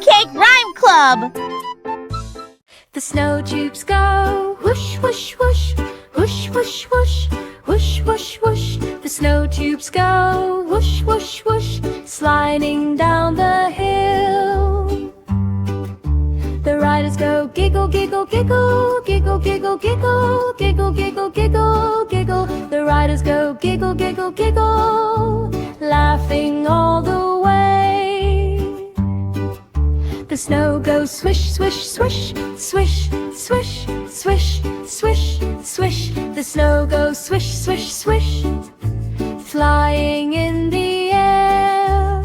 Pancake Rhyme Club! The snow tubes go whoosh, whoosh, whoosh, whoosh, whoosh, whoosh, whoosh, whoosh, whoosh. The snow tubes go whoosh, whoosh, whoosh, sliding down the hill. The riders go giggle, giggle, giggle, giggle, giggle, giggle, giggle, giggle, giggle, giggle. The riders go giggle, giggle, giggle, laughing all the way. The snow goes swish, swish, swish, swish, swish, swish, swish, swish. The snow goes swish, swish, swish, flying in the air.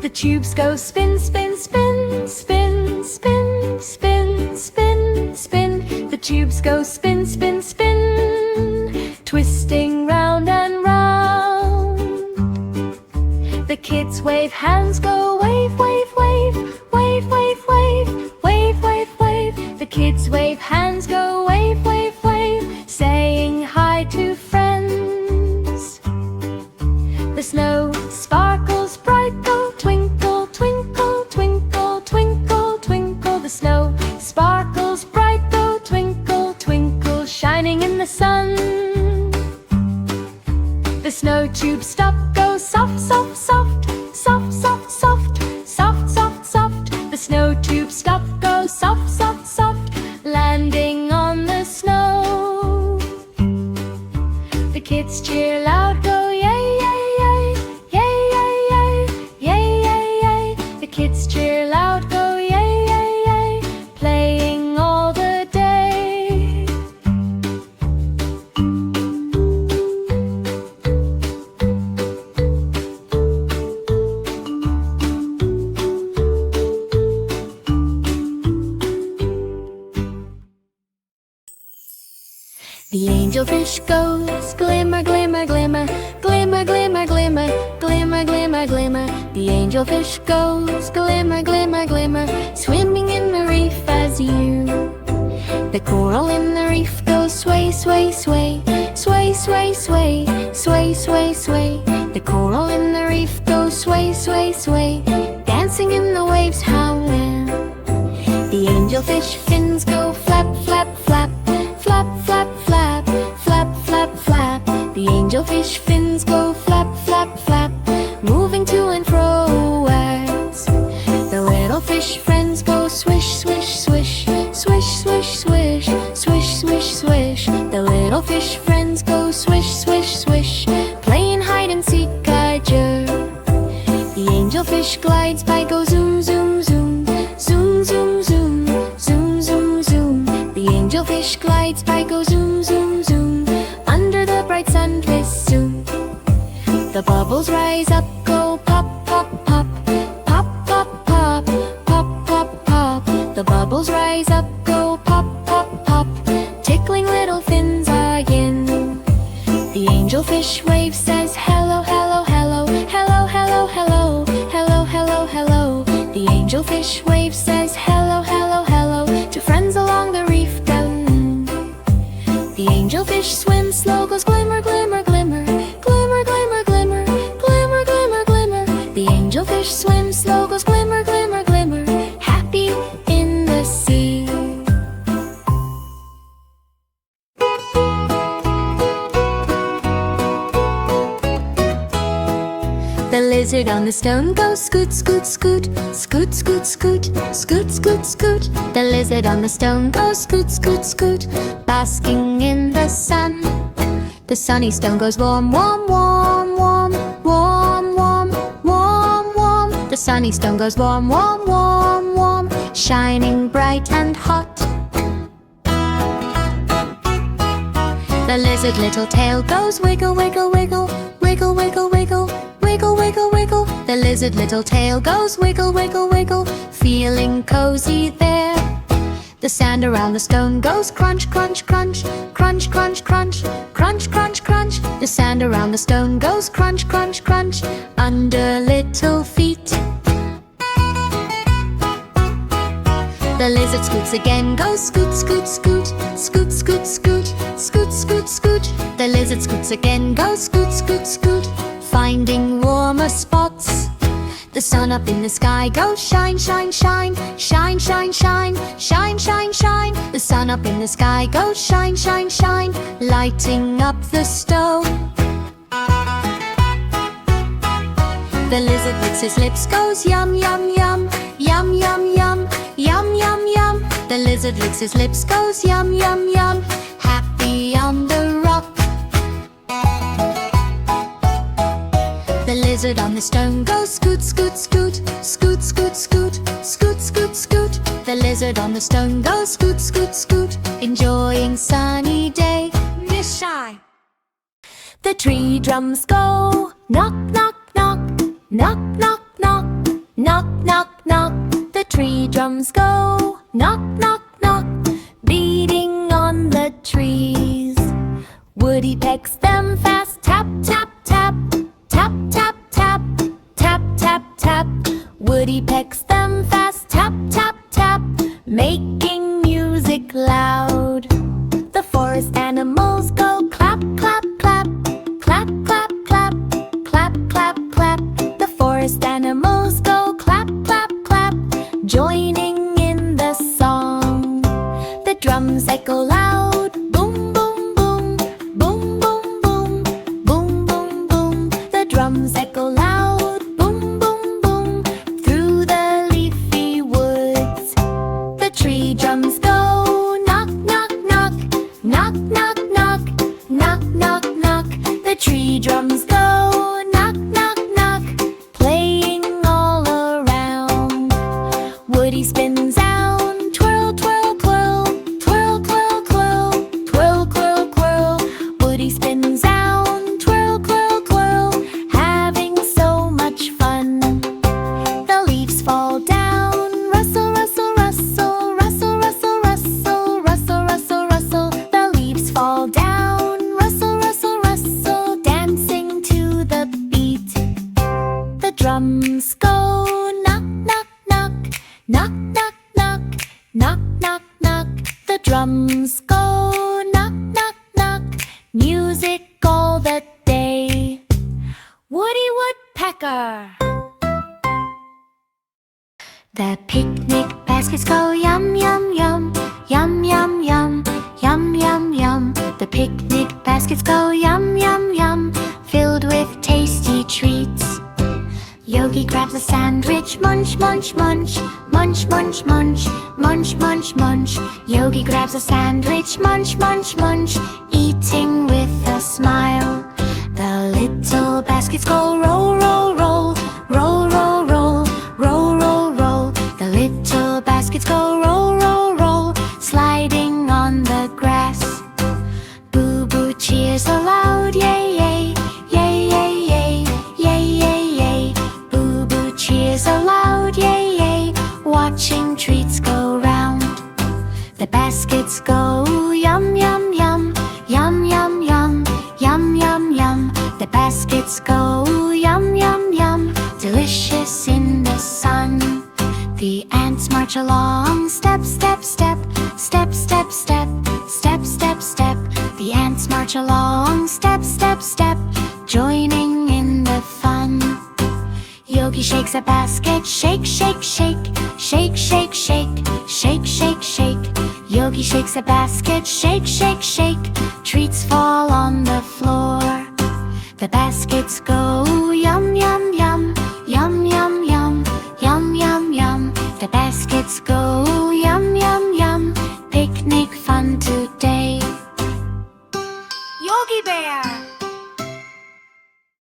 The tubes go spin, spin, spin, spin, spin, spin, spin, spin. The tubes go spin, spin, spin, twisting round and round. The kids wave, hands go wave, wave, wave, wave, wave, wave, wave, wave, wave. The kids wave, hands go wave, wave, wave, saying hi to friends. The snow sparkles bright, go twinkle, twinkle, twinkle, twinkle, twinkle. The snow sparkles bright, go twinkle, twinkle, shining in the sun. The snow tubes stop, go soft, soft, soft, soft, soft, soft, soft, soft, soft. The snow tubes stop, go soft, soft, soft, landing on the snow. The kids cheer loud, go yay, yay, yay, yay, yay, yay, yay, yay, yay. The kids cheer loud, go yay, yay, yay, playing all the day. The angelfish goes glimmer, glimmer, glimmer, glimmer, glimmer, glimmer, glimmer, glimmer, glimmer. The angelfish goes glimmer, glimmer, glimmer, swimming in the reef as you. The coral in the reef goes sway, sway, sway, sway, sway, sway, sway, sway, sway. The coral in the reef goes sway, sway, sway, dancing in the waves, how well. The angelfish fins go flap, flap, flap, flap, flap, flap, flap, flap, flap. The angelfish fins go flap, flap, flap, moving to and fro as the little fish friends go swish, swish, swish, swish, swish, swish, swish, swish, swish. The little fish friends go swish, swish, swish, playing hide and seek, I-jer. The angelfish glides by, go zoom, zoom, zoom, zoom, zoom, zoom, zoom, zoom, zoom. The angelfish glides by, go zoom, zoom, zoom, under the bright sun twist soon. The bubbles rise up, go pop, pop, pop, pop, pop, pop, pop, pop, pop. The bubbles rise up, go pop, pop, pop, tickling little fins again. The angelfish wave says hello, hello, hello, hello, hello, hello, hello, hello, hello. The angelfish wave says hello, hello, hello, to friends along the reef down. The angelfish swims slow, goes glimmer, glimmer, glimmer, glimmer, glimmer, glimmer, glimmer, glimmer, glimmer. The angelfish swims slow, goes glimmer, glimmer, glimmer, happy in the sea. The lizard on the stone goes scoot, scoot, scoot, scoot, scoot, scoot, scoot, scoot, scoot. The lizard on the stone goes scoot, scoot, scoot, basking in the sun. The sunny stone goes warm, warm, warm, warm, warm, warm, warm, warm. The sunny stone goes warm, warm, warm, warm, shining bright and hot. The lizard little tail goes wiggle, wiggle, wiggle, wiggle, wiggle, wiggle, wiggle, wiggle, wiggle. The lizard little tail goes wiggle, wiggle, wiggle, feeling cozy there. The sand around the stone goes crunch, crunch, crunch, crunch, crunch, crunch, crunch, crunch, crunch. The sand around the stone goes crunch, crunch, crunch, under little feet. The lizard scoots again, goes scoot, scoot, scoot, scoot, scoot, scoot, scoot, scoot, scoot. The lizard scoots again, goes scoot, scoot, scoot, finding warmer spots. The sun up in the sky goes shine, shine, shine, shine, shine, shine, shine, shine, shine. The sun up in the sky goes shine, shine, shine, lighting up the stove. The lizard licks his lips, goes yum, yum, yum, yum, yum, yum, yum, yum, yum. The lizard licks his lips, goes yum, yum, yum, happy on the rock. The lizard on the stone goes scoot, scoot, scoot, scoot, scoot, scoot, scoot, scoot, scoot. The lizard on the stone goes scoot, scoot, scoot, enjoying sunny day. Miss Shy. The tree drums go knock, knock, knock, knock, knock, knock, knock, knock, knock. The tree drums go knock, knock, knock, beating on the trees. Woody pecks them fast, tap, tap, tap, tap, tap, tap, tap, tap, tap. Woody pecks them fast, tap, tap, tap, making music loud. The forest animals go clap, clap, clap, clap, clap, clap, clap, clap, clap. The forest animals go clap, clap, clap, joining in the song. The drums echo loud, boom, boom, boom, boom, boom, boom, boom, boom, boom. The drums echo loud, boom, boom, boom, through the leafy woods. The tree drums go knock, knock, knock, knock, knock, knock, knock, knock, knock. The tree drums go knock, knock, knock, playing all around. Woody spins out, twirl, twirl, twirl, twirl, twirl, twirl, twirl, twirl, twirl. Woody spins out, twirl, twirl, twirl, having so much fun. The leaves fall down, rustle, rustle, rustle, rustle, rustle, rustle, rustle, rustle, rustle. The leaves fall down, rustle, rustle, rustle, dancing to the beat. The drums go knock, knock, knock, knock, knock, knock, knock, knock, knock. The drums go knock, knock, knock, music all the day. Woody Woodpecker. The picnic baskets go yum, yum, yum, yum, yum, yum, yum, yum, yum. The picnic baskets go yum, yum, yum, filled with tasty treats. Yogi grabs a sandwich, munch, munch, munch, munch, munch, munch, munch, munch, munch. Yogi grabs a sandwich, munch, munch, munch, eating with a smile. The little baskets go roll, roll, roll, roll, roll, roll, roll, roll, roll. The little baskets go roll, roll, roll, sliding on the grass. Boo Boo cheers aloud, yay, yay, yay, yay, yay, yay, yay, yay. Boo Boo cheers aloud, yay, yay, watching treats go round. The baskets go yum, yum, yum, yum, yum, yum, yum, yum, yum. The baskets go yum, yum, yum, delicious in the sun. The ants march along, step, step, step, step, step, step, step, step, step. The ants march along, step, step, step, joining in the fun. Yogi shakes a basket, shake, shake, shake, shake, shake, shake, shake, shake, shake. Yogi shakes a basket, shake, shake, shake, treats fall on the floor. The baskets go yum, yum, yum, yum, yum, yum, yum, yum, yum. The baskets go yum, yum, yum, picnic fun today. Yogi Bear.